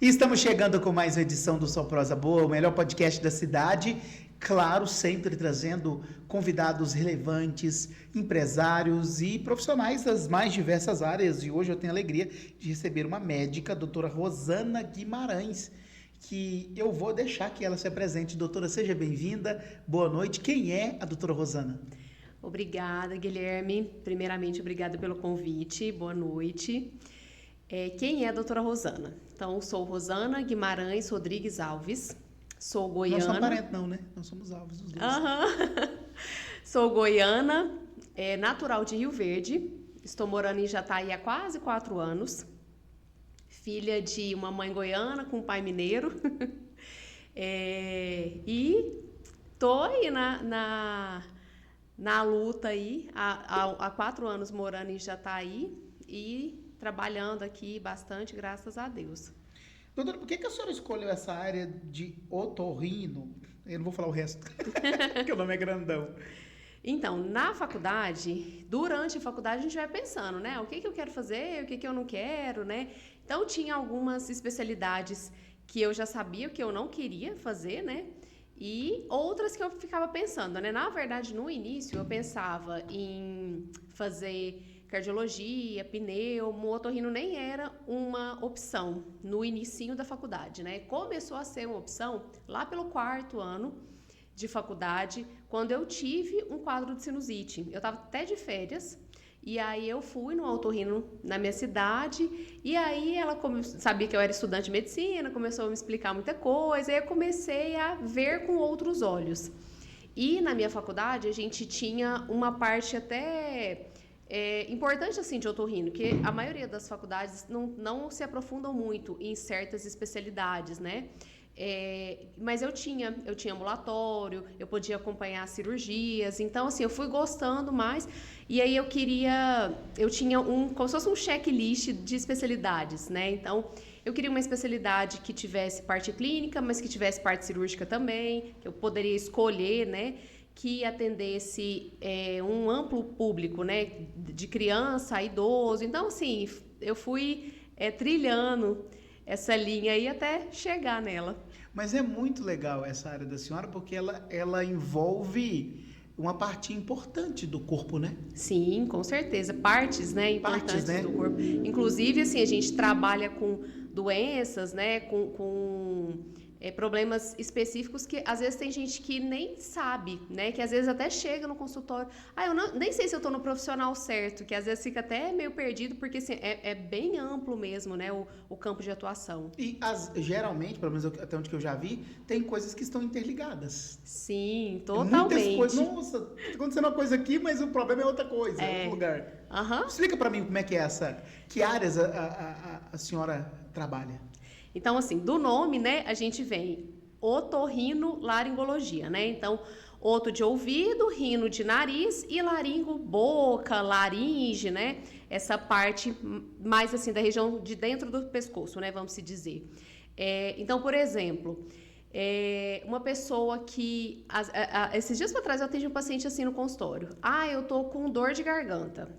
E estamos chegando com mais uma edição do Só Prosa Boa, o melhor podcast da cidade. Claro, sempre trazendo convidados relevantes, empresários e profissionais das mais diversas áreas. E hoje eu tenho a alegria de receber uma médica, a doutora Rosana Guimarães, que eu vou deixar que ela se apresente. Doutora, seja bem-vinda, boa noite. Quem é a doutora Rosana? Obrigada, Guilherme. Primeiramente, obrigada pelo convite, boa noite. Quem é a doutora Rosana? Então, sou Rosana Guimarães Rodrigues Alves, sou goiana. Não somos parentes não, né? Nós somos Alves os dois. Sou goiana, natural de Rio Verde, estou morando em Jataí há quase 4 anos, filha de uma mãe goiana com um pai mineiro, e estou aí na luta aí, há 4 anos morando em Jataí e trabalhando aqui bastante, graças a Deus. Doutora, por que a senhora escolheu essa área de otorrino? Eu não vou falar o resto, porque o nome é grandão. Então, durante a faculdade, a gente vai pensando, né? O que eu quero fazer, o que eu não quero, né? Então, tinha algumas especialidades que eu já sabia que eu não queria fazer, né? E outras que eu ficava pensando, né? Na verdade, no início, eu pensava em fazer cardiologia, pneumo, otorrino nem era uma opção no inicinho da faculdade, né? Começou a ser uma opção lá pelo 4º ano de faculdade, quando eu tive um quadro de sinusite. Eu estava até de férias, e aí eu fui no otorrino na minha cidade, e aí ela sabia que eu era estudante de medicina, começou a me explicar muita coisa, e eu comecei a ver com outros olhos. E na minha faculdade, a gente tinha uma parte até importante assim de otorrino, que a maioria das faculdades não se aprofundam muito em certas especialidades, né? Mas eu tinha ambulatório, eu podia acompanhar cirurgias, então assim, eu fui gostando mais, e aí eu tinha como se fosse um checklist de especialidades, né? Então, eu queria uma especialidade que tivesse parte clínica, mas que tivesse parte cirúrgica também, que eu poderia escolher, né? Que atendesse um amplo público, né? De criança a idoso. Então, assim, eu fui trilhando essa linha aí até chegar nela. Mas é muito legal essa área da senhora, porque ela envolve uma parte importante do corpo, né? Sim, com certeza. Partes, né, importantes do corpo. Inclusive, assim, a gente trabalha com doenças, né, com problemas específicos que às vezes tem gente que nem sabe, né? Que às vezes até chega no consultório, eu nem sei se eu estou no profissional certo, que às vezes fica até meio perdido, porque assim, é bem amplo mesmo, né? O campo de atuação. E geralmente, pelo menos até onde que eu já vi, tem coisas que estão interligadas. Sim, totalmente. Muitas coisas. Nossa, tá acontecendo uma coisa aqui, mas o problema é outra coisa, é outro lugar. Explica para mim como é que é que áreas a senhora trabalha? Então, assim, do nome, né, a gente vem otorrinolaringologia, né? Então, oto de ouvido, rino de nariz e laringo, boca, laringe, né? Essa parte mais, assim, da região de dentro do pescoço, né, vamos se dizer. Então, por exemplo, uma pessoa que... esses dias para trás eu atendi um paciente assim no consultório. Eu tô com dor de garganta.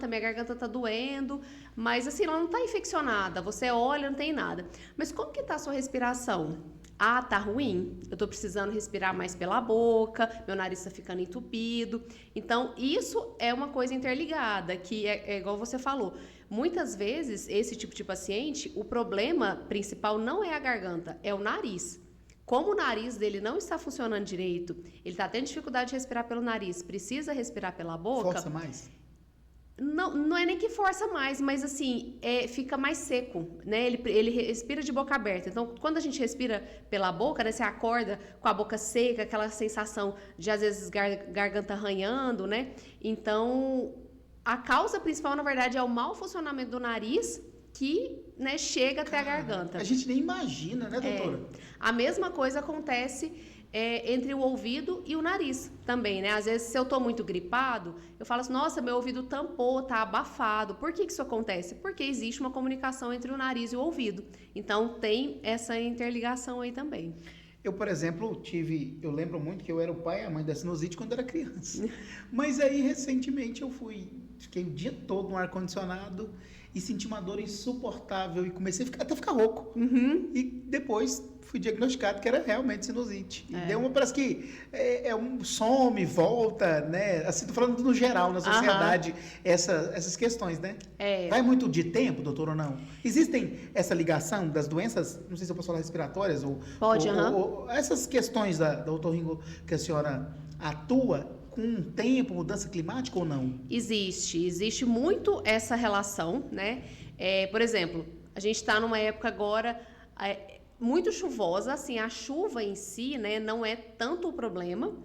Minha garganta tá doendo, mas assim, ela não tá infeccionada. Você olha, não tem nada. Mas como que tá a sua respiração? Tá ruim? Eu tô precisando respirar mais pela boca, meu nariz tá ficando entupido. Então, isso é uma coisa interligada, que é igual você falou. Muitas vezes, esse tipo de paciente, o problema principal não é a garganta, é o nariz. Como o nariz dele não está funcionando direito, ele está tendo dificuldade de respirar pelo nariz, precisa respirar pela boca... Força mais? Não é nem que força mais, mas assim, fica mais seco, né? Ele respira de boca aberta. Então, quando a gente respira pela boca, né? Você acorda com a boca seca, aquela sensação de, às vezes, garganta arranhando, né? Então, a causa principal, na verdade, é o mau funcionamento do nariz que, né, chega até a garganta. A gente nem imagina, né, doutora? A mesma coisa acontece... entre o ouvido e o nariz também, né? Às vezes, se eu tô muito gripado, eu falo assim, nossa, meu ouvido tampou, tá abafado. Por que isso acontece? Porque existe uma comunicação entre o nariz e o ouvido. Então, tem essa interligação aí também. Eu, por exemplo, eu lembro muito que eu era o pai e a mãe da sinusite quando era criança. Mas aí, recentemente, fiquei o dia todo no ar-condicionado e senti uma dor insuportável e comecei até ficar rouco. Uhum. E depois fui diagnosticado que era realmente sinusite. E deu uma, parece que some, volta, né? Assim, tô falando no geral, na sociedade, essas questões, né? Vai muito de tempo, doutor, ou não? Existem essa ligação das doenças, não sei se eu posso falar respiratórias, ou essas questões da otorrino que a senhora atua com um tempo, mudança climática ou não? Existe muito essa relação, né? Por exemplo, a gente está numa época agora muito chuvosa, assim, a chuva em si, né, não é tanto o problema,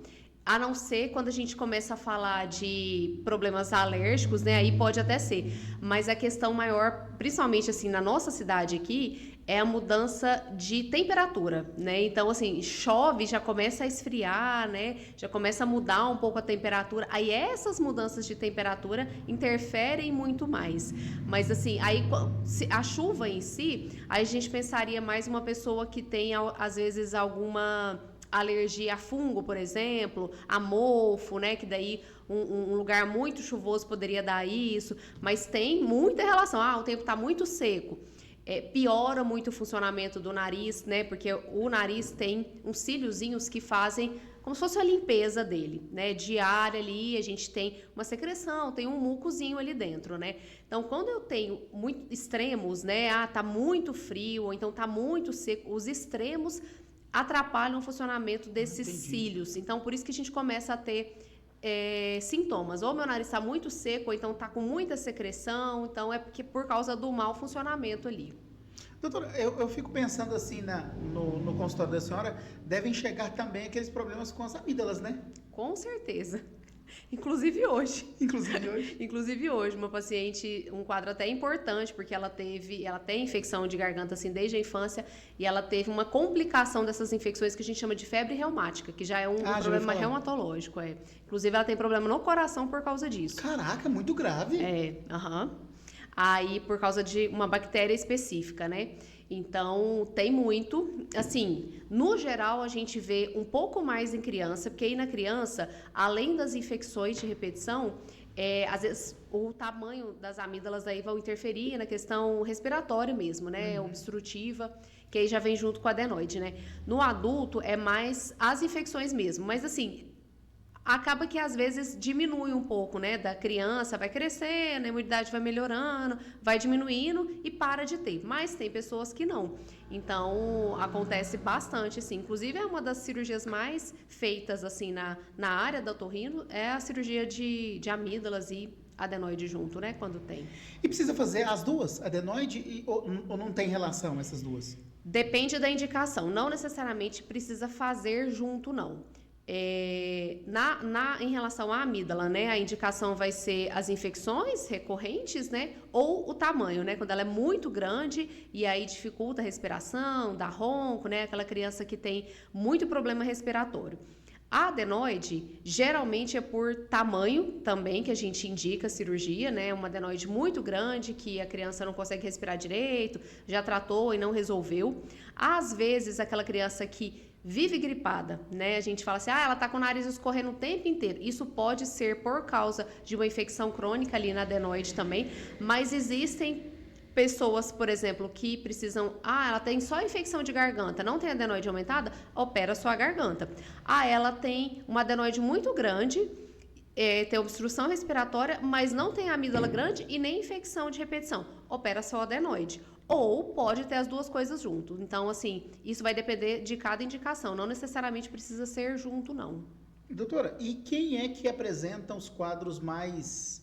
a não ser quando a gente começa a falar de problemas alérgicos, né, aí pode até ser, mas a questão maior, principalmente assim, na nossa cidade aqui, é a mudança de temperatura, né? Então, assim, chove, já começa a esfriar, né? Já começa a mudar um pouco a temperatura. Aí essas mudanças de temperatura interferem muito mais. Mas, assim, aí a chuva em si, aí a gente pensaria mais uma pessoa que tem, às vezes, alguma alergia a fungo, por exemplo, a mofo, né? Que daí um lugar muito chuvoso poderia dar isso. Mas tem muita relação. O tempo está muito seco. Piora muito o funcionamento do nariz, né? Porque o nariz tem uns cíliozinhos que fazem como se fosse a limpeza dele, né? Diária ali, a gente tem uma secreção, tem um mucozinho ali dentro, né? Então, quando eu tenho muito extremos, né? Tá muito frio, ou então tá muito seco, os extremos atrapalham o funcionamento desses cílios. Então, por isso que a gente começa a ter sintomas. Ou meu nariz está muito seco, ou então está com muita secreção. Então, é porque por causa do mau funcionamento ali. Doutora, eu fico pensando assim, no consultório da senhora, devem chegar também aqueles problemas com as amígdalas, né? Com certeza. Inclusive hoje. Inclusive hoje, uma paciente, um quadro até importante, porque ela tem infecção de garganta assim desde a infância, e ela teve uma complicação dessas infecções que a gente chama de febre reumática, que já é um problema reumatológico. Inclusive ela tem problema no coração por causa disso. Caraca, muito grave. Aí por causa de uma bactéria específica, né? Então, tem muito, assim, no geral a gente vê um pouco mais em criança, porque aí na criança, além das infecções de repetição, às vezes o tamanho das amígdalas aí vão interferir na questão respiratória mesmo, né, obstrutiva, que aí já vem junto com a adenoide, né. No adulto é mais as infecções mesmo, mas assim, acaba que às vezes diminui um pouco, né, da criança, vai crescendo, a imunidade vai melhorando, vai diminuindo e para de ter, mas tem pessoas que não, então acontece bastante, assim, inclusive é uma das cirurgias mais feitas, assim, na área da otorrino, é a cirurgia de amígdalas e adenoide junto, né, quando tem. E precisa fazer as duas, adenoide ou não tem relação essas duas? Depende da indicação, não necessariamente precisa fazer junto, não. Em relação à amígdala, né, a indicação vai ser as infecções recorrentes, né, ou o tamanho, né, quando ela é muito grande e aí dificulta a respiração, dá ronco, né, aquela criança que tem muito problema respiratório. A adenoide, geralmente é por tamanho também que a gente indica a cirurgia, né, uma adenoide muito grande que a criança não consegue respirar direito, já tratou e não resolveu. Às vezes, aquela criança que vive gripada, né? A gente fala assim, ela tá com o nariz escorrendo o tempo inteiro. Isso pode ser por causa de uma infecção crônica ali na adenoide também, mas existem pessoas, por exemplo, que precisam, ela tem só infecção de garganta, não tem adenoide aumentada, opera só a garganta. Ela tem uma adenoide muito grande, tem obstrução respiratória, mas não tem amígdala grande e nem infecção de repetição, opera só a adenoide. Ou pode ter as duas coisas junto. Então, assim, isso vai depender de cada indicação. Não necessariamente precisa ser junto, não. Doutora, e quem é que apresenta os quadros mais,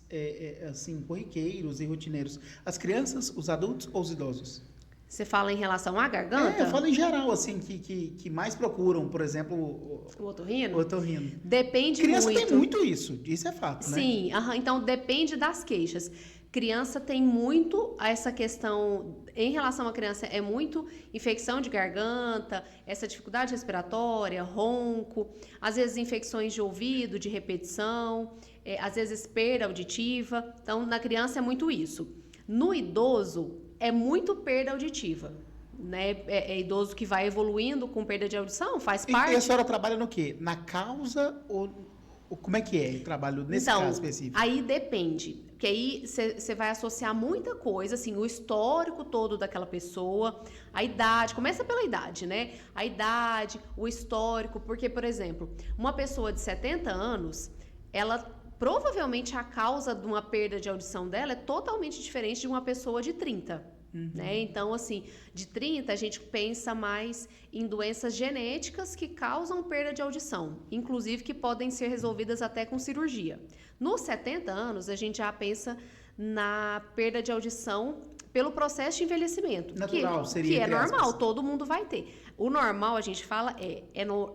assim, corriqueiros e rotineiros? As crianças, os adultos ou os idosos? Você fala em relação à garganta? Eu falo em geral, assim, que mais procuram, por exemplo... O otorrino? O otorrino. Depende criança muito. Criança tem muito isso é fato, né? Sim, então depende das queixas. Criança tem muito essa questão, em relação à criança, é muito infecção de garganta, essa dificuldade respiratória, ronco, às vezes infecções de ouvido, de repetição, às vezes perda auditiva. Então, na criança é muito isso. No idoso, é muito perda auditiva, né? É idoso que vai evoluindo com perda de audição, faz parte... E a senhora trabalha no quê? Na causa ou Como é que é o trabalho nesse Então, caso específico? aí depende. Porque aí você vai associar muita coisa, assim, o histórico todo daquela pessoa, a idade, começa pela idade, né? A idade, o histórico, porque, por exemplo, uma pessoa de 70 anos, ela provavelmente a causa de uma perda de audição dela é totalmente diferente de uma pessoa de 30. Né? Então, assim, de 30 a gente pensa mais em doenças genéticas que causam perda de audição, inclusive que podem ser resolvidas até com cirurgia. Nos 70 anos, a gente já pensa na perda de audição pelo processo de envelhecimento. Natural, seria, que é entre normal, aspas. todo mundo vai ter. O normal, a gente fala,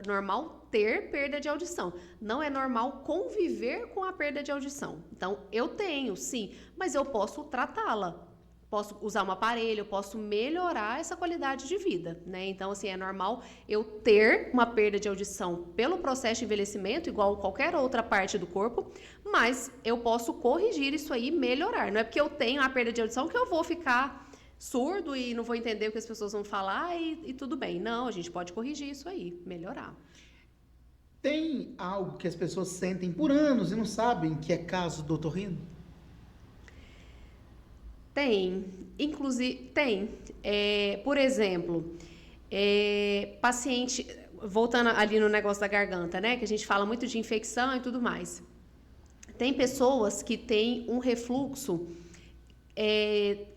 normal ter perda de audição. Não é normal conviver com a perda de audição. Então, eu tenho, sim, mas eu posso tratá-la. Posso usar um aparelho, eu posso melhorar essa qualidade de vida, né? Então, assim, é normal eu ter uma perda de audição pelo processo de envelhecimento, igual qualquer outra parte do corpo, mas eu posso corrigir isso aí e melhorar. Não é porque eu tenho a perda de audição que eu vou ficar surdo e não vou entender o que as pessoas vão falar e tudo bem. Não, a gente pode corrigir isso aí, melhorar. Tem algo que as pessoas sentem por anos e não sabem que é caso do otorrino? Tem, inclusive, tem. Por exemplo, paciente, voltando ali no negócio da garganta, né? Que a gente fala muito de infecção e tudo mais. Tem pessoas que têm um refluxo,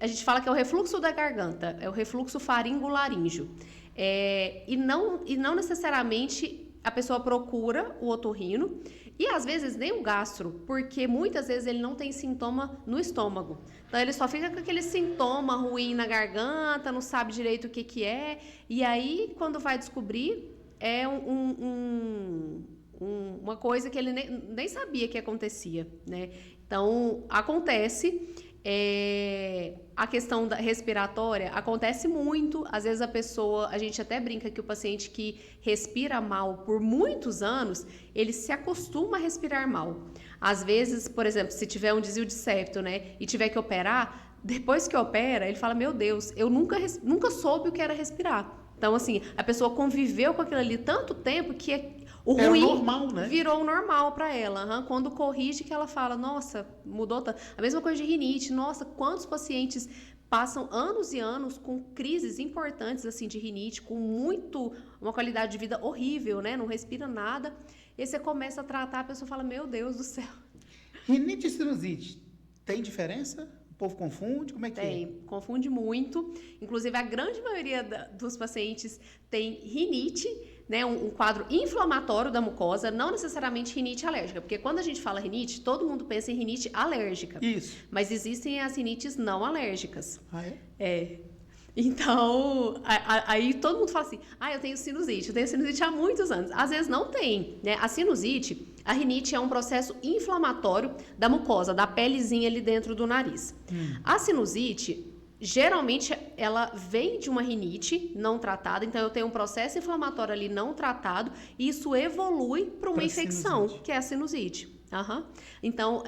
a gente fala que é o refluxo da garganta, é o refluxo faringolaríngeo. E não necessariamente a pessoa procura o otorrino, e às vezes nem o gastro, porque muitas vezes ele não tem sintoma no estômago. Então ele só fica com aquele sintoma ruim na garganta, não sabe direito o que é, e aí quando vai descobrir é uma coisa que ele nem sabia que acontecia, né? Então acontece. A questão respiratória acontece muito, às vezes a gente até brinca que o paciente que respira mal por muitos anos, ele se acostuma a respirar mal. Às vezes, por exemplo, se tiver um desvio de septo, né, e tiver que operar, depois que opera, ele fala, meu Deus, eu nunca soube o que era respirar. Então, assim, a pessoa conviveu com aquilo ali tanto tempo que o ruim normal, né? virou normal para ela. Quando corrige, que ela fala, nossa, mudou tanto. A mesma coisa de rinite. Nossa, quantos pacientes passam anos e anos com crises importantes assim de rinite, com uma qualidade de vida horrível, né? Não respira nada. E aí você começa a tratar, a pessoa fala, meu Deus do céu. Rinite e sinusite, tem diferença? O povo confunde? Como é que Tem, confunde muito. Inclusive, a grande maioria dos pacientes tem rinite, né, um quadro inflamatório da mucosa, não necessariamente rinite alérgica, porque quando a gente fala rinite, todo mundo pensa em rinite alérgica. Isso. Mas existem as rinites não alérgicas. Ah, é? É. Então, aí todo mundo fala assim, eu tenho sinusite há muitos anos. Às vezes não tem, né? A rinite é um processo inflamatório da mucosa, da pelezinha ali dentro do nariz. A sinusite, geralmente, ela vem de uma rinite não tratada, então eu tenho um processo inflamatório ali não tratado, e isso evolui para uma infecção, sinusite. que é a sinusite. Então,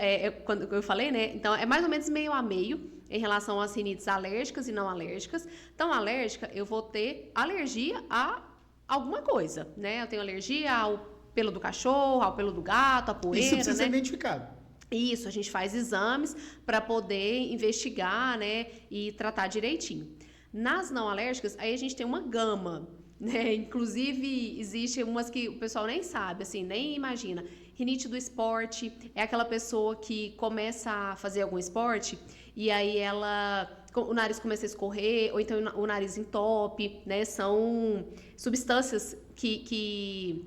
quando eu falei, né? Então, é mais ou menos meio a meio em relação às rinites alérgicas e não alérgicas. Então, alérgica, eu vou ter alergia a alguma coisa, né? Eu tenho alergia ao pelo do cachorro, ao pelo do gato, a poeira, Isso precisa né? ser identificado. Isso, a gente faz exames para poder investigar, né, e tratar direitinho. Nas não alérgicas, aí a gente tem uma gama, né? Inclusive, existe umas que o pessoal nem sabe, assim, nem imagina. Rinite do esporte é aquela pessoa que começa a fazer algum esporte e aí o nariz começa a escorrer, ou então o nariz entope, né? São substâncias que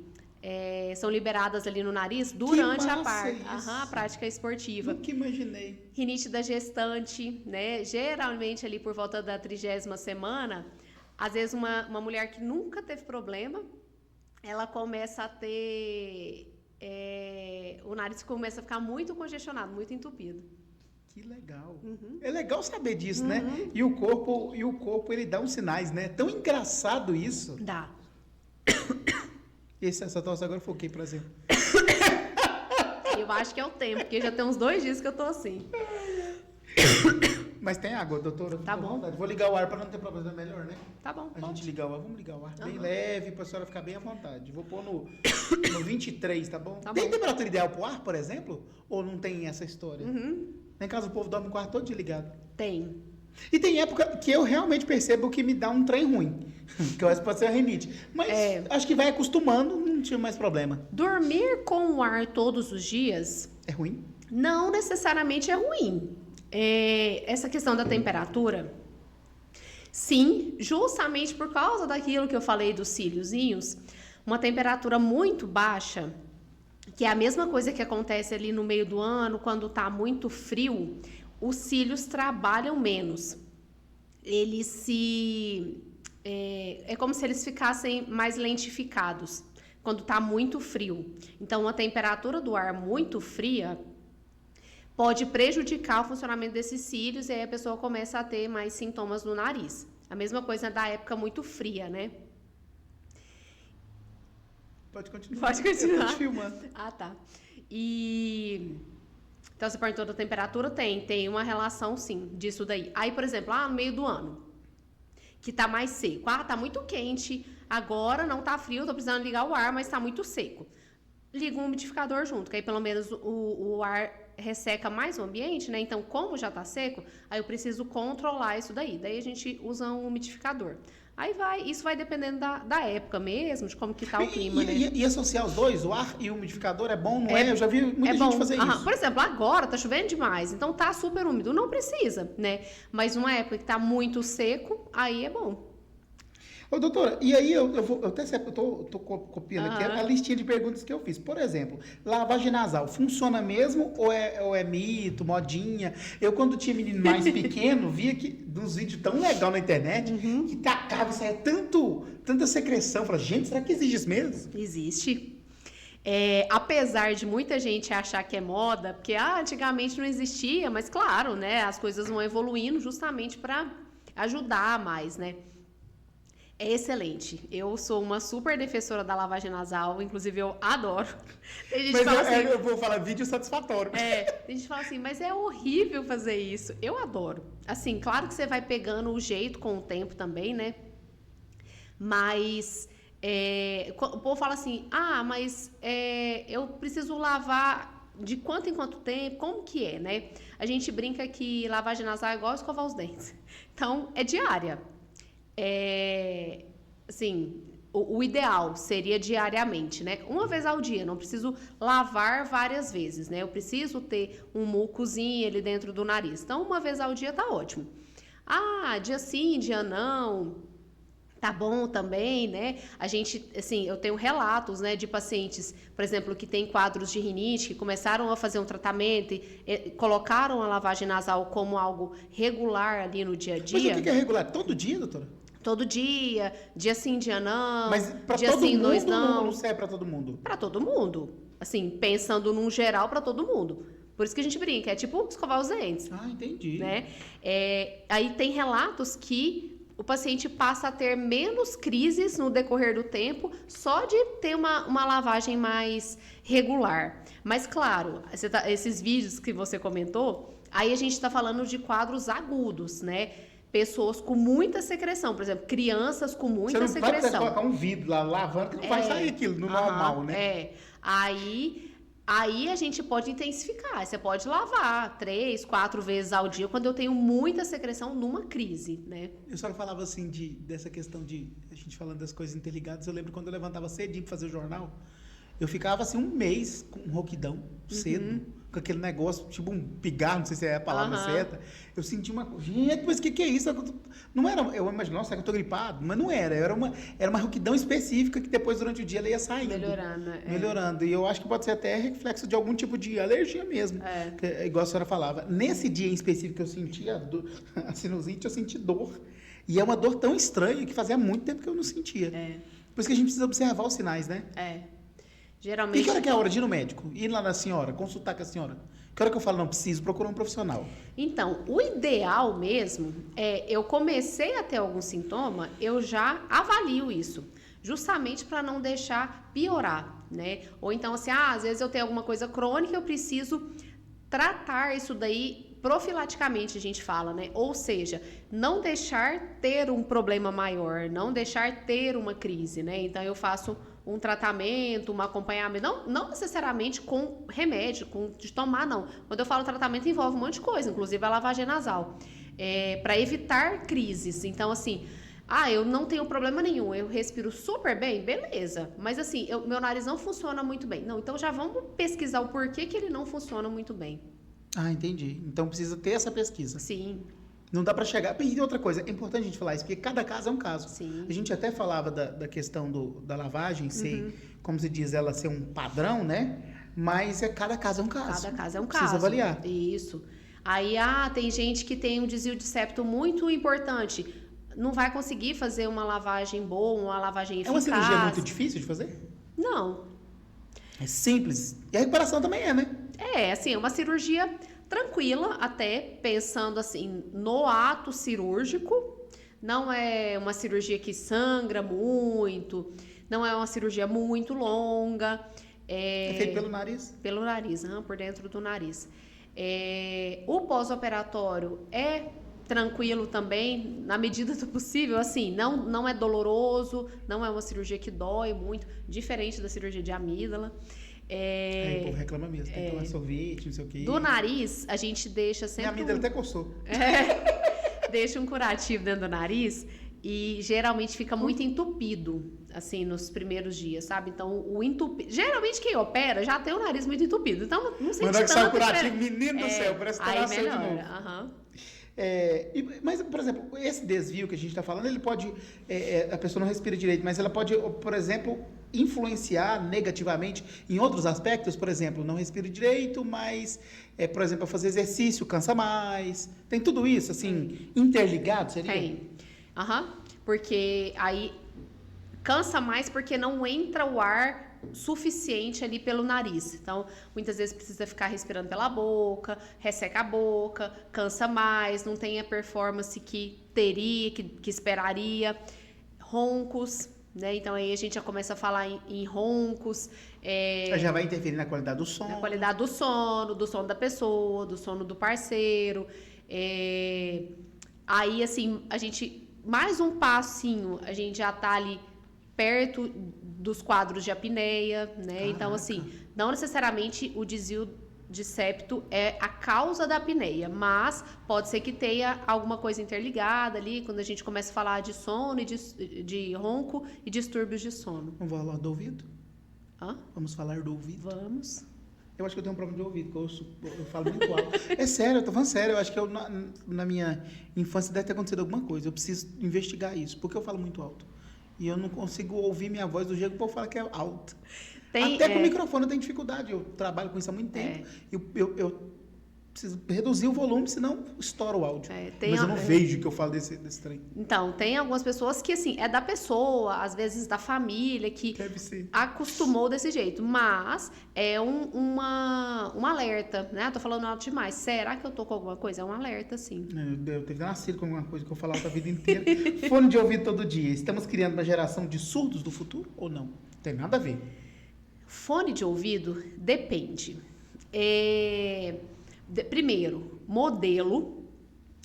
são liberadas ali no nariz durante a prática esportiva. Nunca imaginei. Rinite da gestante, né? Geralmente ali por volta da 30ª semana, às vezes uma mulher que nunca teve problema, ela começa a ter... o nariz começa a ficar muito congestionado, muito entupido. Que legal. É legal saber disso, né? E o corpo, ele dá uns sinais, né? Tão engraçado isso. Dá. Essa tosse agora foi o quê, por exemplo? Eu acho que é o tempo, porque já tem uns 2 dias que eu tô assim. Mas tem água, doutora. Tá bom. Vontade. Vou ligar o ar para não ter problema, é melhor, né? Tá bom, A pode. gente ligar o ar, vamos ligar o ar bem leve, para a senhora ficar bem à vontade. Vou pôr no 23, tá bom? Tá Tem bom. temperatura ideal pro ar, por exemplo? Ou não tem essa história? Uhum. Lá em casa o povo dorme o quarto todo desligado. Tem. E tem época que eu realmente percebo que me dá um trem ruim. Que eu acho que pode ser a rinite. Mas acho que vai acostumando, não tinha mais problema. Dormir com o ar todos os dias É ruim? não necessariamente é ruim. Essa questão da temperatura, sim, justamente por causa daquilo que eu falei dos cíliozinhos, uma temperatura muito baixa, que é a mesma coisa que acontece ali no meio do ano, quando tá muito frio, os cílios trabalham menos. Eles é como se eles ficassem mais lentificados quando tá muito frio. Então, a temperatura do ar muito fria pode prejudicar o funcionamento desses cílios e aí a pessoa começa a ter mais sintomas no nariz. A mesma coisa da época muito fria, né? Pode continuar. Pode continuar. Eu tô te filmando. Ah, tá. Então, você perguntou da temperatura? Tem uma relação, sim, disso daí. Aí, por exemplo, no meio do ano, que tá mais seco. Tá muito quente, agora não tá frio, tô precisando ligar o ar, mas tá muito seco. Liga um umidificador junto, que aí pelo menos o ar resseca mais o ambiente, né? Então, como já tá seco, aí eu preciso controlar isso daí. Daí a gente usa um umidificador. Aí isso vai dependendo da época mesmo, de como que tá o clima, né? E associar os dois, o ar e o umidificador, é bom, não é? Eu já vi muita gente fazer isso. Por exemplo, agora tá chovendo demais, então tá super úmido. Não precisa, né? Mas numa época que tá muito seco, aí é bom. Ô, doutora, e aí eu tô copiando aqui a listinha de perguntas que eu fiz. Por exemplo, lavagem nasal, funciona mesmo ou é mito, modinha? Eu, quando tinha menino mais pequeno, via que uns vídeos tão legais na internet, que tacava e saia tanta secreção. Eu falei, gente, será que existe isso mesmo? Existe. Apesar de muita gente achar que é moda, porque antigamente não existia, mas claro, né, as coisas vão evoluindo justamente para ajudar mais, né? É excelente. Eu sou uma super defensora da lavagem nasal, inclusive eu adoro. Tem gente que fala assim, eu vou falar vídeo satisfatório. Tem gente que fala assim, mas é horrível fazer isso. Eu adoro. Assim, claro que você vai pegando o jeito com o tempo também, né? Mas o povo fala assim, mas eu preciso lavar de quanto em quanto tempo? Como que é, né? A gente brinca que lavagem nasal é igual escovar os dentes. Então, é diária. Assim, o ideal seria diariamente, né? Uma vez ao dia, não preciso lavar várias vezes, né? Eu preciso ter um mucozinho ali dentro do nariz. Então, uma vez ao dia tá ótimo. Dia sim, dia não, tá bom também, né? A gente, assim, eu tenho relatos, né, de pacientes, por exemplo, que têm quadros de rinite, que começaram a fazer um tratamento e colocaram a lavagem nasal como algo regular ali no dia a dia. Mas o que é regular? Todo dia, doutora? Todo dia sim, dia não. Mas pra dia todo sim, mundo não. não serve pra todo mundo? Pra todo mundo. Assim, pensando num geral pra todo mundo. Por isso que a gente brinca, é tipo escovar os dentes. Entendi. Né? Aí tem relatos que o paciente passa a ter menos crises no decorrer do tempo só de ter uma lavagem mais regular. Mas, claro, esses vídeos que você comentou, aí a gente está falando de quadros agudos, né? Pessoas com muita secreção, por exemplo, crianças com muita secreção. Você não vai colocar um vidro lá lavando que não vai sair aquilo no normal, né? Aí a gente pode intensificar. Você pode lavar 3, 4 vezes ao dia quando eu tenho muita secreção numa crise, né? Eu só falava assim dessa questão de a gente falando das coisas interligadas. Eu lembro quando eu levantava cedinho para fazer o jornal, eu ficava assim um mês com um rouquidão cedo. Com aquele negócio, tipo um pigarro, não sei se é a palavra certa. Eu senti uma coisa, gente, mas o que é isso? Não era, eu imagino, nossa, será que eu tô gripado? Mas não era, era uma rouquidão específica que depois, durante o dia, ela ia saindo. Melhorando. E eu acho que pode ser até reflexo de algum tipo de alergia mesmo. Igual a senhora falava. Nesse dia em específico que eu senti a sinusite, eu senti dor. E é uma dor tão estranha que fazia muito tempo que eu não sentia. Por isso que a gente precisa observar os sinais, né? Geralmente... E que hora que é a hora de ir no médico? Ir lá na senhora, consultar com a senhora? Que hora que eu falo, não preciso, procurar um profissional? Então, o ideal mesmo eu comecei a ter algum sintoma, eu já avalio isso. Justamente para não deixar piorar, né? Ou então, assim, às vezes eu tenho alguma coisa crônica, eu preciso tratar isso daí profilaticamente a gente fala, né? Ou seja, não deixar ter um problema maior, não deixar ter uma crise, né? Então eu faço um tratamento, um acompanhamento, não necessariamente com remédio, de tomar, não. Quando eu falo tratamento, envolve um monte de coisa, inclusive a lavagem nasal, para evitar crises. Então, assim, eu não tenho problema nenhum, eu respiro super bem, beleza. Mas, assim, meu nariz não funciona muito bem. Não, então já vamos pesquisar o porquê que ele não funciona muito bem. Ah, entendi. Então precisa ter essa pesquisa. Sim. Não dá para chegar. E outra coisa, é importante a gente falar isso, porque cada caso é um caso. Sim. A gente até falava da questão da lavagem, ser, como se diz, ela ser um padrão, né? Mas cada caso é um caso. Cada caso é um caso. Precisa avaliar. Isso. Aí, tem gente que tem um desvio de septo muito importante. Não vai conseguir fazer uma lavagem boa, uma lavagem eficaz. É uma cirurgia muito difícil de fazer? Não. É simples. E a recuperação também é, né? Assim, é uma cirurgia tranquila, até pensando assim no ato cirúrgico. Não é uma cirurgia que sangra muito, não é uma cirurgia muito longa. É feito pelo nariz? Pelo nariz, por dentro do nariz. O pós-operatório é tranquilo também, na medida do possível, assim, não é doloroso, não é uma cirurgia que dói muito, diferente da cirurgia de amígdala. O povo reclama mesmo, tem que tomar sorvete, não sei o quê. Do nariz, a gente deixa sempre... Minha amígdala até coçou. Deixa um curativo dentro do nariz e geralmente fica muito entupido, assim, nos primeiros dias, sabe? Então, o entupido... Geralmente, quem opera já tem o nariz muito entupido, então não sente tanto... Mas que sai o curativo, diferença. menino do céu, parece que tá nascendo de novo. Mas, por exemplo, esse desvio que a gente está falando, ele pode... a pessoa não respira direito, mas ela pode, por exemplo, influenciar negativamente em outros aspectos. Por exemplo, não respira direito, mas, por exemplo, fazer exercício cansa mais. Tem tudo isso, assim, interligado, seria? Tem. Porque aí cansa mais porque não entra o ar suficiente ali pelo nariz. Então, muitas vezes precisa ficar respirando pela boca, resseca a boca, cansa mais, não tem a performance que teria, que esperaria. Roncos, né? Então, aí a gente já começa a falar em roncos. Já vai interferir na qualidade do sono. Na qualidade do sono da pessoa, do sono do parceiro. Aí, assim, a gente... Mais um passinho, a gente já tá ali perto dos quadros de apneia, né? Caraca. Então, assim, não necessariamente o desvio de septo é a causa da apneia, mas pode ser que tenha alguma coisa interligada ali, quando a gente começa a falar de sono, e de ronco e distúrbios de sono. Vamos falar do ouvido? Vamos falar do ouvido? Vamos. Eu acho que eu tenho um problema de ouvido, porque eu falo muito alto. É sério, eu tô falando sério. Eu acho que na minha infância deve ter acontecido alguma coisa. Eu preciso investigar isso, porque eu falo muito alto. E eu não consigo ouvir minha voz do jeito que o povo fala que é alta. Até com o microfone eu tenho dificuldade. Eu trabalho com isso há muito tempo. Eu preciso reduzir o volume, senão estoura o áudio. Mas eu não vejo que eu falo desse trem. Então, tem algumas pessoas que, assim, é da pessoa, às vezes da família, que acostumou desse jeito. Mas é um alerta, né? Eu tô falando alto demais. Será que eu tô com alguma coisa? É um alerta, sim. Eu tenho nascido com alguma coisa que eu falo alto a vida inteira. Fone de ouvido todo dia. Estamos criando uma geração de surdos do futuro ou não? Tem nada a ver. Fone de ouvido depende. Primeiro, modelo,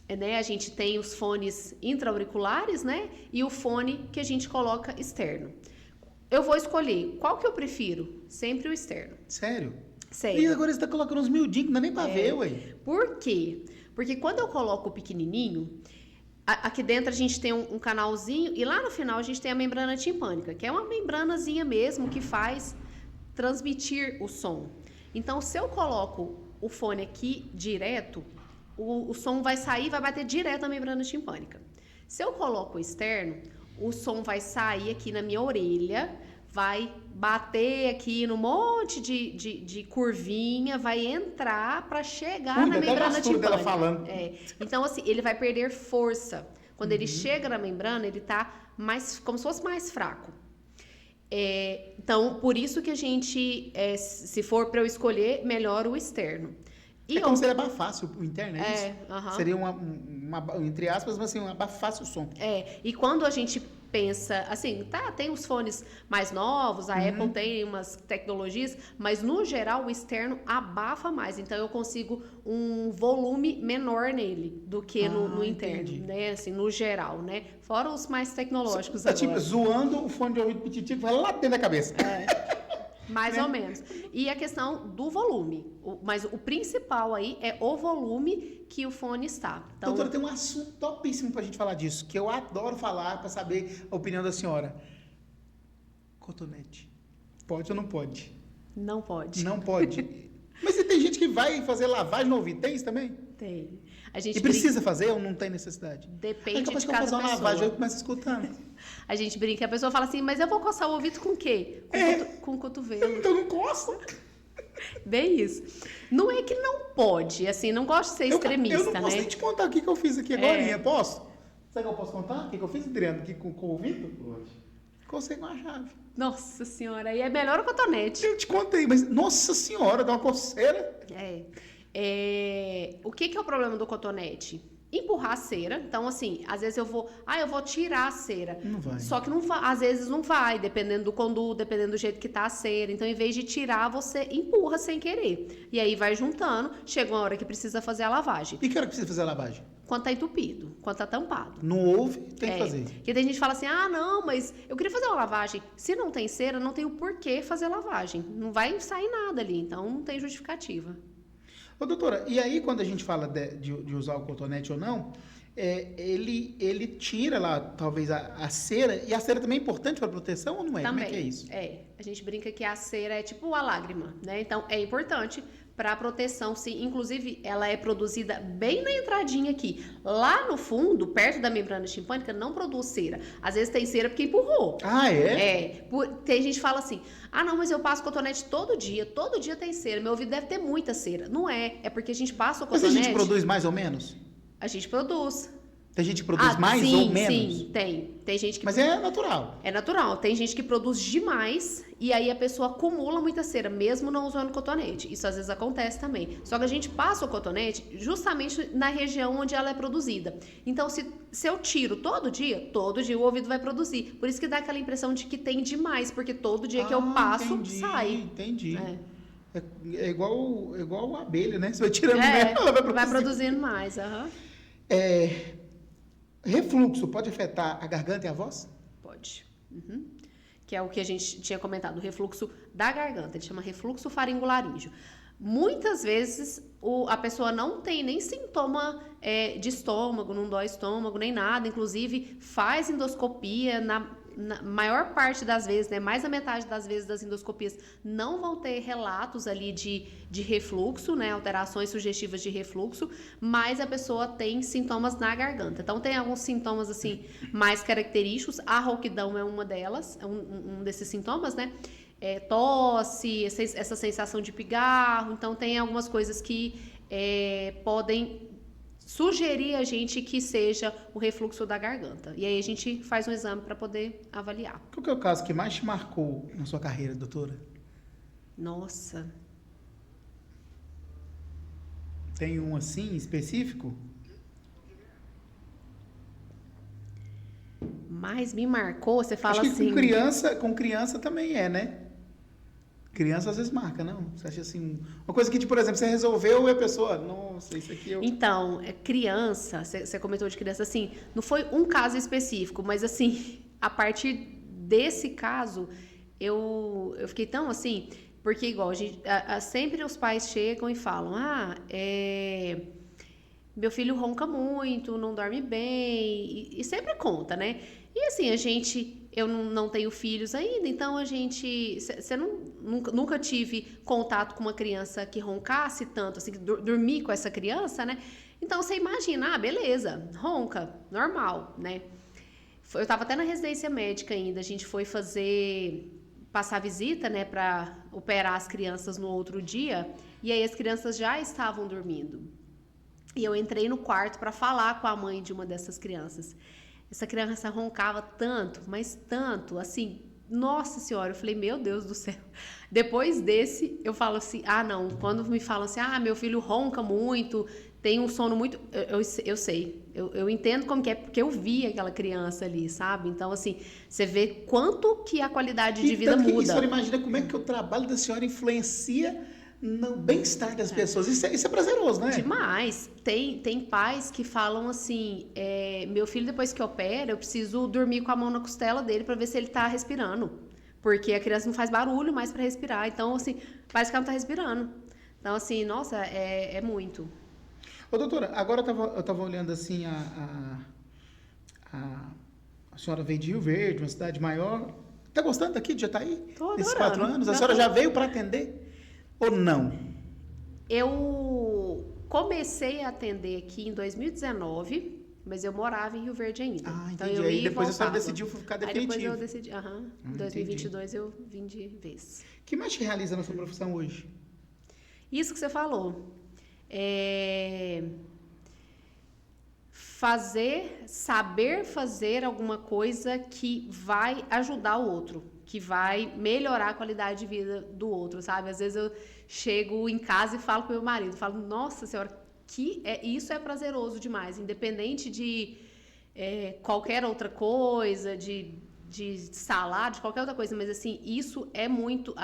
né? A gente tem os fones intra-auriculares, né? E o fone que a gente coloca externo. Eu vou escolher qual que eu prefiro. Sempre o externo. Sério? Sério. E agora você tá colocando uns miudinhos que não dá nem pra ver, ué. Por quê? Porque quando eu coloco o pequenininho, aqui dentro a gente tem um canalzinho e lá no final a gente tem a membrana timpânica, que é uma membranazinha mesmo que faz transmitir o som. Então, se eu coloco o fone aqui direto, o som vai sair, vai bater direto na membrana timpânica. Se eu coloco o externo, o som vai sair aqui na minha orelha, vai bater aqui no monte de curvinha, vai entrar para chegar na membrana timpânica. Dela falando. Então, assim, ele vai perder força. Quando ele chega na membrana, ele tá mais, como se fosse mais fraco. Então, por isso que a gente, se for para eu escolher, melhor o externo. E como se ele abafasse o interno, é isso? Uh-huh. Seria entre aspas, mas assim, abafasse o som. E quando a gente pensa, assim, tá, tem os fones mais novos, a Apple tem umas tecnologias, mas no geral o externo abafa mais, então eu consigo um volume menor nele do que no interno, entendi. né, assim, no geral, né, fora os mais tecnológicos Tá, agora. tipo, zoando o fone de ouvido pititico, vai lá dentro da cabeça. Mais ou menos. E a questão do volume. Mas o principal aí é o volume que o fone está. Então, Doutora, tem um assunto topíssimo pra gente falar disso, que eu adoro falar pra saber a opinião da senhora. Cotonete. Pode ou não pode? não pode. Não pode. Mas e tem gente que vai fazer lavagem no ouvido, tem isso também? Tem. A gente E precisa fazer ou não tem necessidade? Depende Capaz de que eu vou cada fazer uma pessoa. lavagem, eu começo escutando. A gente brinca, a pessoa fala assim, mas eu vou coçar o ouvido com o quê? Com o cotovelo. Então não costa. Bem isso. Não é que não pode, assim, não gosto de ser extremista, eu não posso né? nem te contar o que eu fiz aqui agora, posso? Sabe que eu posso contar? O que eu fiz, Adriano, aqui com o ouvido? Pode. Cocei com a chave. Nossa senhora, aí é melhor o cotonete. Eu te contei, mas nossa senhora, dá uma coceira. O que é o problema do cotonete? Empurrar a cera. Então, assim, às vezes eu vou tirar a cera. Não vai. Só que às vezes não vai, dependendo do conduto, dependendo do jeito que tá a cera. Então, em vez de tirar, você empurra sem querer. E aí vai juntando, chega uma hora que precisa fazer a lavagem. E que hora que precisa fazer a lavagem? Quando tá entupido, quando tá tampado. Não ouve, tem que fazer. Porque tem gente que fala assim, não, mas eu queria fazer uma lavagem. Se não tem cera, não tem o porquê fazer lavagem. Não vai sair nada ali, então não tem justificativa. Ô, doutora, e aí quando a gente fala de usar o cotonete ou não, ele tira lá, talvez, a cera, e a cera também é importante para proteção ou não é? Também. Como é que é isso? A gente brinca que a cera é tipo a lágrima, né? Então, é importante para proteção, sim. Inclusive, ela é produzida bem na entradinha aqui. Lá no fundo, perto da membrana timpânica, não produz cera. Às vezes tem cera porque empurrou. Ah, é? Tem gente que fala assim, não, mas eu passo cotonete todo dia tem cera, meu ouvido deve ter muita cera. Não é porque a gente passa o Mas cotonete... a gente produz mais ou menos? A gente produz. Tem gente que produz mais sim, ou menos? Sim, tem. Tem gente que... Mas é natural. É natural. Tem gente que produz demais e aí a pessoa acumula muita cera, mesmo não usando cotonete. Isso às vezes acontece também. Só que a gente passa o cotonete justamente na região onde ela é produzida. Então, se eu tiro todo dia o ouvido vai produzir. Por isso que dá aquela impressão de que tem demais, porque todo dia que eu passo, sai. Entendi. É igual a abelha, né? Você vai tirando mel, ela vai produzindo mais. Refluxo pode afetar a garganta e a voz? Pode. Que é o que a gente tinha comentado, o refluxo da garganta. Ele chama refluxo faringolaríngeo. Muitas vezes a pessoa não tem nem sintoma de estômago, não dói estômago, nem nada. Inclusive, faz endoscopia na maior parte das vezes, né, mais da metade das vezes das endoscopias, não vão ter relatos ali de refluxo, né, alterações sugestivas de refluxo, mas a pessoa tem sintomas na garganta. Então, tem alguns sintomas, assim, mais característicos. A rouquidão é uma delas, é um desses sintomas, né? Tosse, essa sensação de pigarro. Então, tem algumas coisas que podem sugerir a gente que seja o refluxo da garganta. E aí a gente faz um exame para poder avaliar. Qual que é o caso que mais te marcou na sua carreira, doutora? Nossa. Tem um assim específico? Mas me marcou, você fala Acho que assim... com criança também né? Criança às vezes marca, não? Você acha assim, uma coisa que, por exemplo, você resolveu e a pessoa, nossa, isso aqui eu... Então, criança, você comentou de criança, assim, não foi um caso específico, mas assim, a partir desse caso, eu fiquei tão assim, porque igual, sempre os pais chegam e falam, meu filho ronca muito, não dorme bem, e sempre conta, né? E assim, eu não tenho filhos ainda, então nunca tive contato com uma criança que roncasse tanto, assim, que dormir com essa criança, né? Então, você imagina, beleza, ronca, normal, né? Eu tava até na residência médica ainda, a gente foi passar visita, né, pra operar as crianças no outro dia, e aí as crianças já estavam dormindo. E eu entrei no quarto para falar com a mãe de uma dessas crianças. Essa criança roncava tanto, mas tanto, assim, nossa senhora, eu falei, meu Deus do céu. Depois desse, eu falo assim, não, quando me falam assim, meu filho ronca muito, tem um sono muito... Eu sei, eu entendo como que é, porque eu vi aquela criança ali, sabe? Então, assim, você vê quanto que a qualidade de vida tanto que a muda. senhora imagina como é que o trabalho da senhora influencia no bem-estar das pessoas. Isso é prazeroso, não é? Demais. Tem pais que falam assim, meu filho depois que opera, eu preciso dormir com a mão na costela dele para ver se ele tá respirando. Porque a criança não faz barulho mais para respirar. Então, assim, parece que ela não tá respirando. Então, assim, nossa, é muito. Ô, doutora, agora eu tava olhando assim, a senhora veio de Rio Verde, uma cidade maior. Tá gostando daqui de Jataí? Tô Nesses adorando. 4 anos? A senhora já veio para atender? Ou não? Eu comecei a atender aqui em 2019, mas eu morava em Rio Verde ainda. Ah, então entendi. eu Aí ia e depois a senhora voltava. decidiu ficar Aí depois definitivo. eu decidi, em 2022 eu vim de vez. O que mais te realiza na sua profissão hoje? Isso que você falou. Saber fazer alguma coisa que vai ajudar o outro, que vai melhorar a qualidade de vida do outro, sabe? Às vezes eu chego em casa e falo com meu marido, falo, nossa senhora, isso é prazeroso demais, independente de qualquer outra coisa, de salário, de qualquer outra coisa, mas assim, isso é muito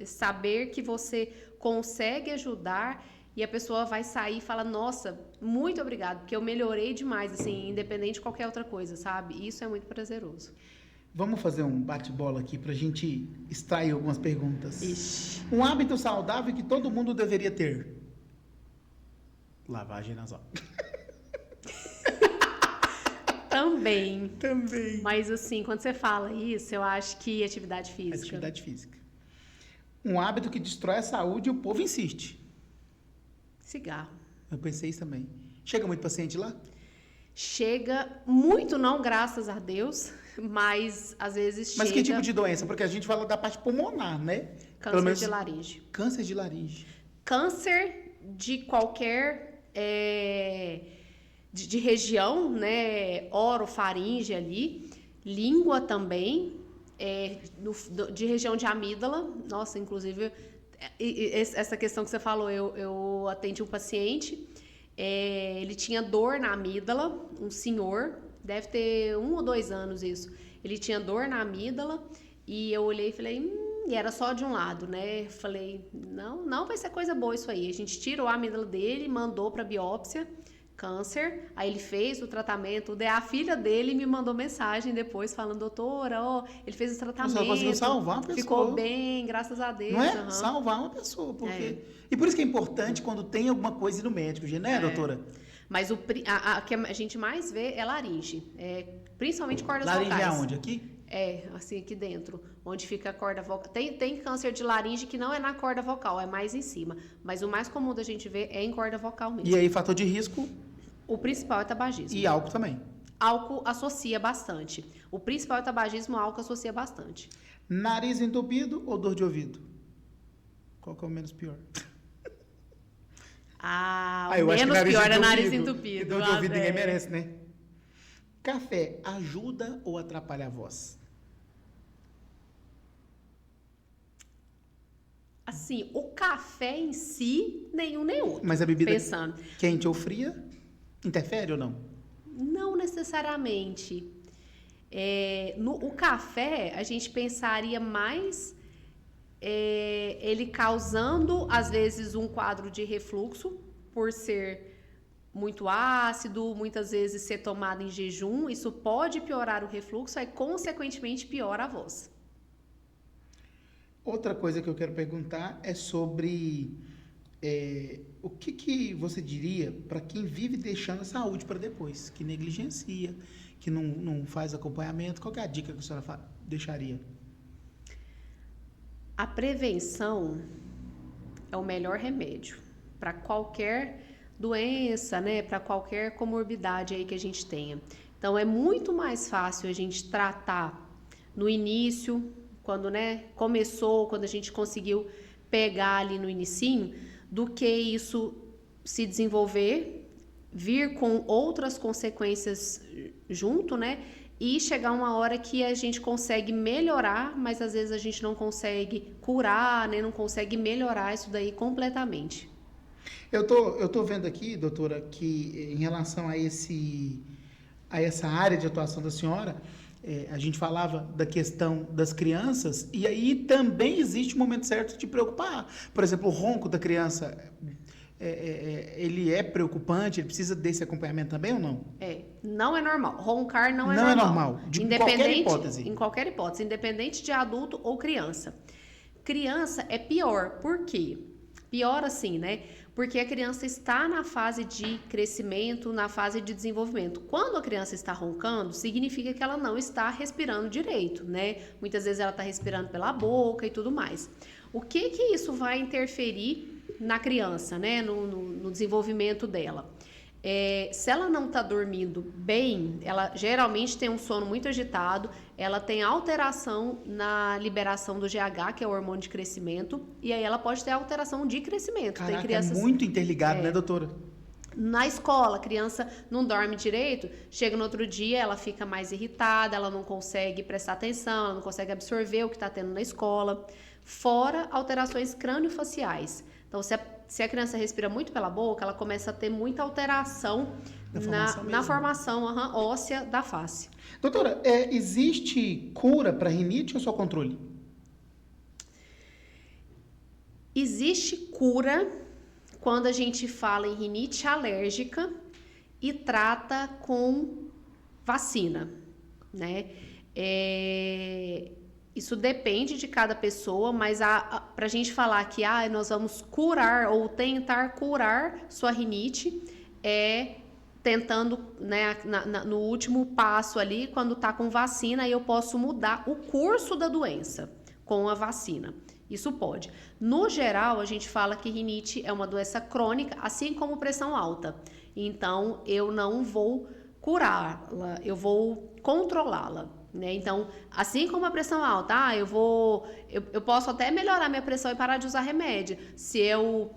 saber que você consegue ajudar e a pessoa vai sair e fala, nossa, muito obrigado, porque eu melhorei demais, assim, independente de qualquer outra coisa, sabe? Isso é muito prazeroso. Vamos fazer um bate-bola aqui pra gente extrair algumas perguntas. Ixi. Um hábito saudável que todo mundo deveria ter? Lavagem nasal. Também. Também. Mas assim, quando você fala isso, eu acho que atividade física. Atividade física. Um hábito que destrói a saúde e o povo insiste. Cigarro. Eu pensei isso também. Chega muito paciente lá? Chega muito não, graças a Deus, mas às vezes Mas chega... que tipo de doença? Porque a gente fala da parte pulmonar, né? Câncer de laringe. Câncer de laringe. Câncer de qualquer... de região, né? Orofaringe ali. Língua também. De região de amígdala. Nossa, inclusive... essa questão que você falou, eu atendi um paciente, ele tinha dor na amígdala, um senhor, deve ter 1 ou 2 anos isso, ele tinha dor na amígdala e eu olhei e falei, e era só de um lado, né, falei, não vai ser coisa boa isso aí, a gente tirou a amígdala dele, mandou para biópsia, câncer, aí ele fez o tratamento, a filha dele me mandou mensagem depois falando, doutora, ele fez o tratamento, você conseguiu salvar uma pessoa. Ficou bem, graças a Deus. Não é? Salvar uma pessoa, porque... E por isso que é importante quando tem alguma coisa ir no médico, né, doutora? Mas a que a gente mais vê é laringe, principalmente cordas laringe vocais. Laringe é onde? Aqui? Assim, aqui dentro, onde fica a corda vocal. Tem câncer de laringe que não é na corda vocal, é mais em cima. Mas o mais comum da gente ver é em corda vocal mesmo. E aí, fator de risco? O principal é tabagismo. E álcool também. Álcool associa bastante. O principal é tabagismo, o álcool associa bastante. Nariz entupido ou dor de ouvido? Qual que é o menos pior? O menos pior é nariz E entupido. dor de ouvido ninguém merece, né? Café ajuda ou atrapalha a voz? Assim, o café em si, nenhum nem outro. Mas a bebida pensando. Quente ou fria, interfere ou não? Não necessariamente. O café, a gente pensaria mais ele causando, às vezes, um quadro de refluxo, por ser muito ácido, muitas vezes ser tomado em jejum. Isso pode piorar o refluxo, aí, consequentemente, piora a voz. Outra coisa que eu quero perguntar é sobre o que você diria para quem vive deixando a saúde para depois, que negligencia, que não faz acompanhamento. Qual que é a dica que a senhora deixaria? A prevenção é o melhor remédio para qualquer doença, né? Para qualquer comorbidade aí que a gente tenha. Então, é muito mais fácil a gente tratar no início, quando, né, começou, quando a gente conseguiu pegar ali no inicinho, do que isso se desenvolver, vir com outras consequências junto, né? E chegar uma hora que a gente consegue melhorar, mas às vezes a gente não consegue curar, né? Não consegue melhorar isso daí completamente. Eu tô vendo aqui, doutora, que em relação a essa área de atuação da senhora, a gente falava da questão das crianças, e aí também existe um momento certo de preocupar. Por exemplo, o ronco da criança, ele é preocupante, ele precisa desse acompanhamento também ou não? Não é normal. Roncar não é Não normal. é normal, de qualquer hipótese. Em qualquer hipótese, independente de adulto ou criança. Criança é pior. Por quê? Pior assim, né? Porque a criança está na fase de crescimento, na fase de desenvolvimento. Quando a criança está roncando, significa que ela não está respirando direito, né? Muitas vezes ela está respirando pela boca e tudo mais. O que isso vai interferir na criança, né? No desenvolvimento dela? Se ela não está dormindo bem, ela geralmente tem um sono muito agitado, ela tem alteração na liberação do GH, que é o hormônio de crescimento, e aí ela pode ter alteração de crescimento. Caraca, tem crianças, é muito interligado, né, doutora? Na escola, a criança não dorme direito, chega no outro dia, ela fica mais irritada, ela não consegue prestar atenção, ela não consegue absorver o que está tendo na escola. Fora alterações crâniofaciais. Então, se a criança respira muito pela boca, ela começa a ter muita alteração na formação óssea da face. Doutora, existe cura para rinite ou só controle? Existe cura quando a gente fala em rinite alérgica e trata com vacina, né? Isso depende de cada pessoa, mas para a gente falar que nós vamos curar ou tentar curar sua rinite, tentando, né, no último passo ali, quando está com vacina, eu posso mudar o curso da doença com a vacina. Isso pode. No geral, a gente fala que rinite é uma doença crônica, assim como pressão alta. Então, eu não vou curá-la, eu vou controlá-la. Né? Então, assim como a pressão alta, eu posso até melhorar minha pressão e parar de usar remédio. Se eu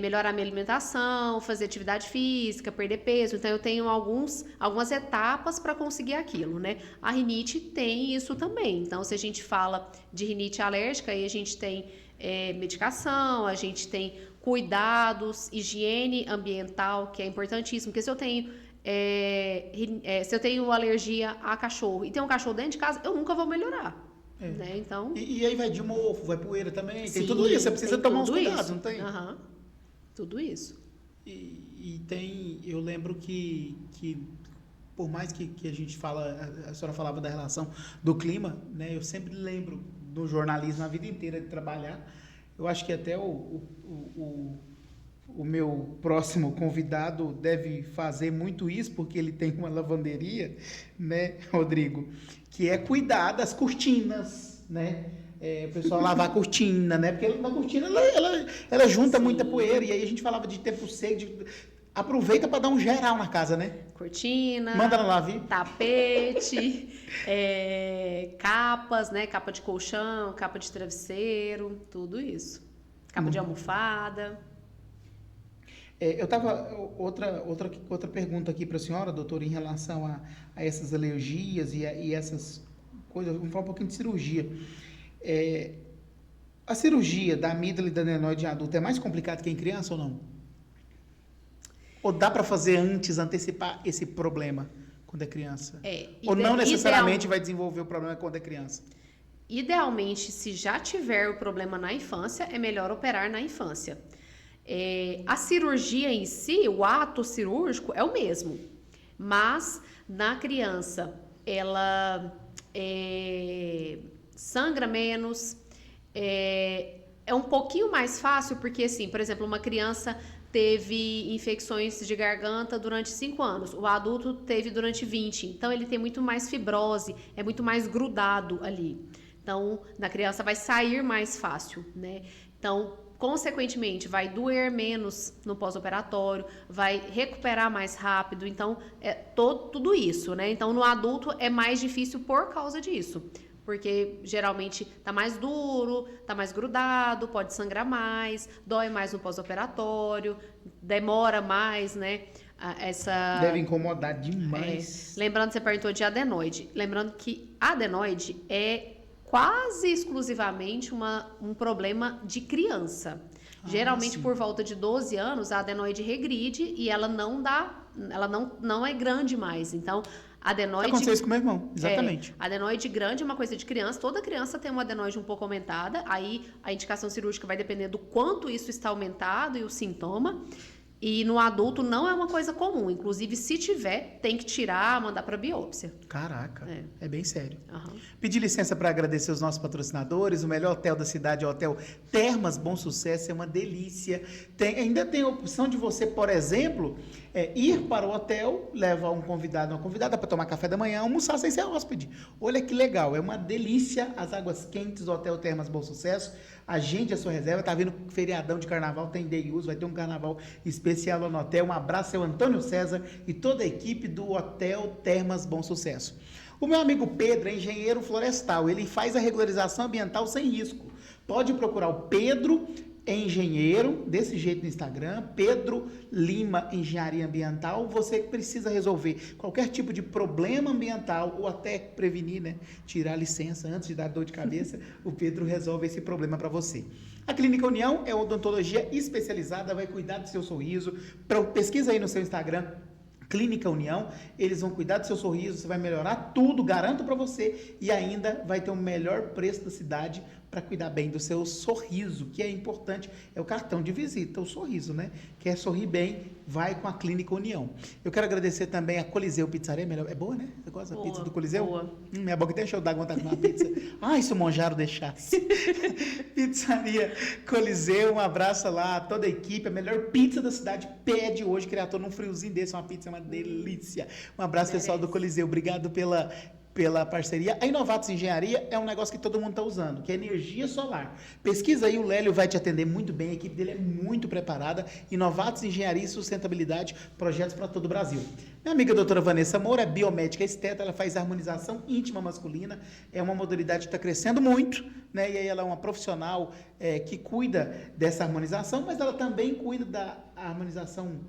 melhorar minha alimentação, fazer atividade física, perder peso. Então, eu tenho algumas etapas para conseguir aquilo, né? A rinite tem isso também. Então, se a gente fala de rinite alérgica, aí a gente tem medicação, a gente tem cuidados, higiene ambiental, que é importantíssimo. Porque se eu tenho alergia a cachorro e tem um cachorro dentro de casa, eu nunca vou melhorar. Né? Então... E aí vai de mofo, vai poeira também. Sim, tem tudo isso, você precisa tomar uns cuidados, não tem? Tudo isso. E tem, eu lembro que por mais que a gente a senhora falava da relação do clima, né? Eu sempre lembro do jornalismo a vida inteira de trabalhar. Eu acho que até o meu próximo convidado deve fazer muito isso, porque ele tem uma lavanderia, né, Rodrigo? Que é cuidar das cortinas, né? O pessoal lavar a cortina, né? Porque na cortina ela junta muita poeira. E aí a gente falava de tempo seco, aproveita para dar um geral na casa, né? Cortina, manda ela lavar, tapete, capas, né? Capa de colchão, capa de travesseiro, tudo isso. Capa de almofada. Eu tava outra pergunta aqui para a senhora, doutora, em relação a essas alergias e essas coisas. Vamos falar um pouquinho de cirurgia. A cirurgia da amígdala e da adenoide em adulto é mais complicada que em criança ou não? Ou dá para fazer antes, antecipar esse problema quando é criança? Ou não necessariamente vai desenvolver o problema quando é criança? Idealmente, se já tiver o problema na infância, é melhor operar na infância. A cirurgia em si, o ato cirúrgico é o mesmo, mas na criança ela sangra menos, é um pouquinho mais fácil, porque assim, por exemplo, uma criança teve infecções de garganta durante 5 anos, o adulto teve durante 20, então ele tem muito mais fibrose, é muito mais grudado ali. Então, na criança vai sair mais fácil, né? Então, consequentemente, vai doer menos no pós-operatório, vai recuperar mais rápido. Então, tudo isso, né? Então, no adulto é mais difícil por causa disso. Porque, geralmente, tá mais duro, tá mais grudado, pode sangrar mais, dói mais no pós-operatório, demora mais, né? Deve incomodar demais. Lembrando, você perguntou de adenoide. Lembrando que adenoide é quase exclusivamente um problema de criança. Geralmente, sim. por volta de 12 anos, a adenoide regride e ela não é grande mais. Então, adenoide... Aconteceu isso com meu irmão, exatamente. Adenoide grande é uma coisa de criança. Toda criança tem uma adenoide um pouco aumentada. Aí, a indicação cirúrgica vai depender do quanto isso está aumentado e o sintoma. E no adulto não é uma coisa comum. Inclusive, se tiver, tem que tirar, mandar para biópsia. Caraca, é bem sério. Uhum. Pedir licença para agradecer os nossos patrocinadores. O melhor hotel da cidade é o Hotel Termas Bom Sucesso, é uma delícia. Ainda tem a opção de você, por exemplo, ir para o hotel, levar um convidado, uma convidada para tomar café da manhã, almoçar sem ser hóspede. Olha que legal, é uma delícia as águas quentes do Hotel Termas Bom Sucesso. Agende a sua reserva, tá vindo feriadão de carnaval, tem day use, vai ter um carnaval especial lá no hotel. Um abraço ao Antônio César e toda a equipe do Hotel Termas Bom Sucesso. O meu amigo Pedro é engenheiro florestal, ele faz a regularização ambiental sem risco. Pode procurar o Pedro Engenheiro, desse jeito no Instagram, Pedro Lima Engenharia Ambiental. Você precisa resolver qualquer tipo de problema ambiental ou até prevenir, né? Tirar a licença antes de dar dor de cabeça, o Pedro resolve esse problema para você. A Clínica União é odontologia especializada, vai cuidar do seu sorriso. Pesquisa aí no seu Instagram, Clínica União, eles vão cuidar do seu sorriso, você vai melhorar tudo, garanto para você, e ainda vai ter o melhor preço da cidade para cuidar bem do seu sorriso, que é importante, é o cartão de visita, o sorriso, né? Quer sorrir bem, vai com a Clínica União. Eu quero agradecer também a Coliseu Pizzaria, é boa, né? Você gosta da pizza do Coliseu? Boa. Minha boca deixa eu dar vontade de uma pizza. Ai, se o Monjaro deixasse. Pizzaria Coliseu, um abraço lá a toda a equipe, a melhor pizza da cidade, pede hoje, criator, num friozinho desse, uma pizza é uma delícia. Um abraço, pessoal do Coliseu, obrigado pela parceria. A Inovatos Engenharia é um negócio que todo mundo está usando, que é energia solar. Pesquisa aí, o Lélio vai te atender muito bem, a equipe dele é muito preparada. Inovatos Engenharia e Sustentabilidade, projetos para todo o Brasil. Minha amiga doutora Vanessa Moura é biomédica esteta, ela faz harmonização íntima masculina, é uma modalidade que está crescendo muito, né? E aí ela é uma profissional que cuida dessa harmonização, mas ela também cuida da harmonização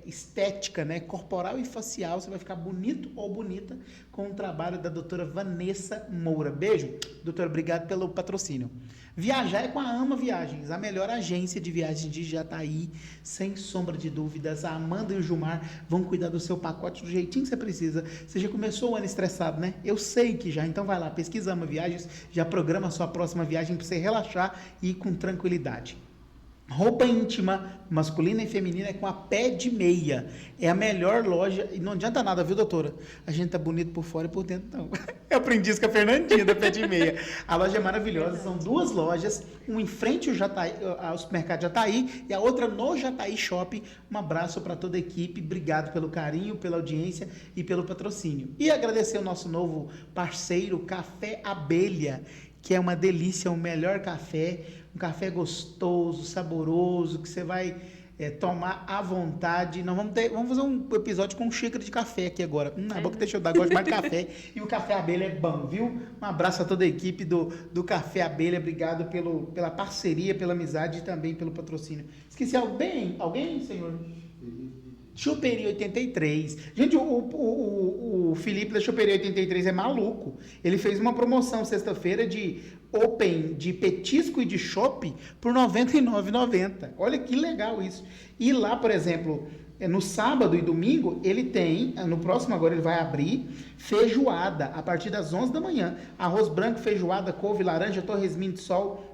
estética, né, corporal e facial. Você vai ficar bonito ou bonita com o trabalho da doutora Vanessa Moura. Beijo, doutora, obrigado pelo patrocínio. Viajar é com a Ama Viagens, a melhor agência de viagens de Jataí, sem sombra de dúvidas. A Amanda e o Gilmar vão cuidar do seu pacote do jeitinho que você precisa. Você já começou o ano estressado, né? Eu sei que já, então vai lá, pesquisa Ama Viagens, já programa a sua próxima viagem para você relaxar e ir com tranquilidade. Roupa íntima, masculina e feminina é com a Pé de Meia. É a melhor loja. E não adianta nada, viu, doutora? A gente tá bonito por fora e por dentro, não. Eu aprendi isso com a Fernandinha, da Pé de Meia. A loja é maravilhosa. São duas lojas. Uma em frente ao supermercado Jataí e a outra no Jataí Shopping. Um abraço para toda a equipe. Obrigado pelo carinho, pela audiência e pelo patrocínio. E agradecer o nosso novo parceiro, Café Abelha, que é uma delícia, o melhor café. Um café gostoso, saboroso, que você vai tomar à vontade. Nós vamos fazer um episódio com xícara de café aqui agora. A boca deixa eu dar, gosto mais de café. E o Café Abelha é bom, viu? Um abraço a toda a equipe do Café Abelha. Obrigado pela parceria, pela amizade e também pelo patrocínio. Esqueci alguém, senhor? Choperia 83. Gente, o Felipe da Choperia 83 é maluco. Ele fez uma promoção sexta-feira de open de petisco e de chopp por R$ 99,90. Olha que legal isso. E lá, por exemplo, no sábado e domingo, ele tem, no próximo agora ele vai abrir, feijoada, a partir das 11 da manhã. Arroz branco, feijoada, couve, laranja, torresminho de sol,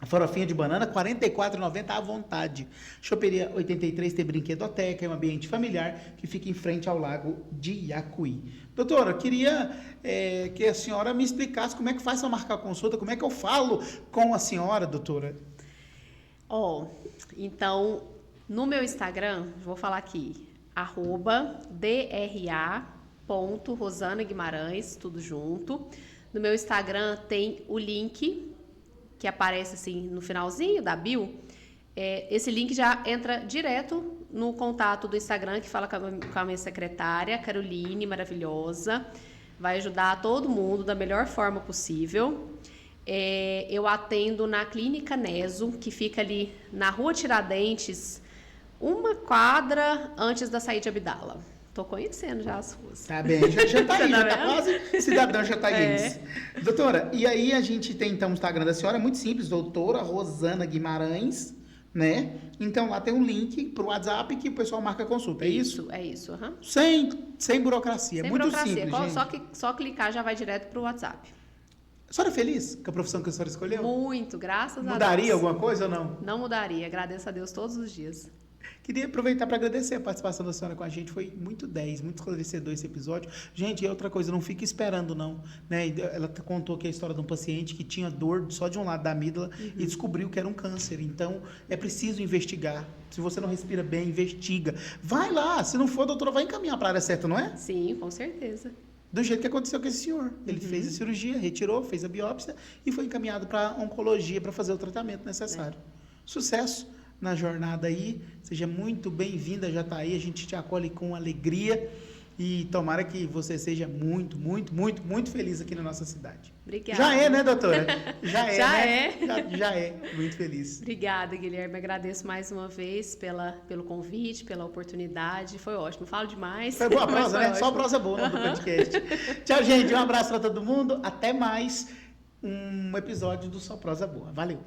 farofinha de banana, R$ 44,90 à vontade. Choperia 83 tem brinquedoteca, é um ambiente familiar que fica em frente ao lago de Iacuí. Doutora, queria que a senhora me explicasse como é que faz para marcar a consulta, como é que eu falo com a senhora, doutora? Então, no meu Instagram, vou falar aqui, @dra.Rosana Guimarães, tudo junto. No meu Instagram tem o link que aparece assim no finalzinho da bio. Esse link já entra direto no contato do Instagram, que fala com a minha secretária, Caroline, maravilhosa. Vai ajudar todo mundo da melhor forma possível. Eu atendo na Clínica Neso, que fica ali na Rua Tiradentes, uma quadra antes da saída de Abdala. Tô conhecendo já as ruas. Tá bem, já tá aí, já tá quase cidadão jataiense. Doutora, e aí a gente tem então o Instagram da senhora, é muito simples, doutora Rosana Guimarães, né? Então lá tem um link pro WhatsApp que o pessoal marca consulta, é isso? É isso, aham. Sem burocracia, Sem muito burocracia, simples, gente. só clicar já vai direto pro WhatsApp. A senhora é feliz com a profissão que a senhora escolheu? Muito, graças a Deus. Mudaria alguma coisa ou não? Não mudaria, agradeço a Deus todos os dias. Queria aproveitar para agradecer a participação da senhora com a gente. Foi muito 10, muito esclarecedor esse episódio. Gente, e outra coisa, não fica esperando, não. Né? Ela contou aqui a história de um paciente que tinha dor só de um lado da amígdala e descobriu que era um câncer. Então, é preciso investigar. Se você não respira bem, investiga. Vai lá. Se não for, a doutora vai encaminhar para a área certa, não é? Sim, com certeza. Do jeito que aconteceu com esse senhor. Ele fez a cirurgia, retirou, fez a biópsia e foi encaminhado para a oncologia para fazer o tratamento necessário. Sucesso na jornada aí. Seja muito bem-vinda, já está aí. A gente te acolhe com alegria e tomara que você seja muito, muito, muito, muito feliz aqui na nossa cidade. Obrigada. Já é, né, doutora? Já é, Já né? é. Já é. Muito feliz. Obrigada, Guilherme. Agradeço mais uma vez pelo convite, pela oportunidade. Foi ótimo. Falo demais. Foi boa mas prosa, foi né? Só ótimo. prosa boa do podcast. Tchau, gente. Um abraço para todo mundo. Até mais um episódio do Só Prosa Boa. Valeu.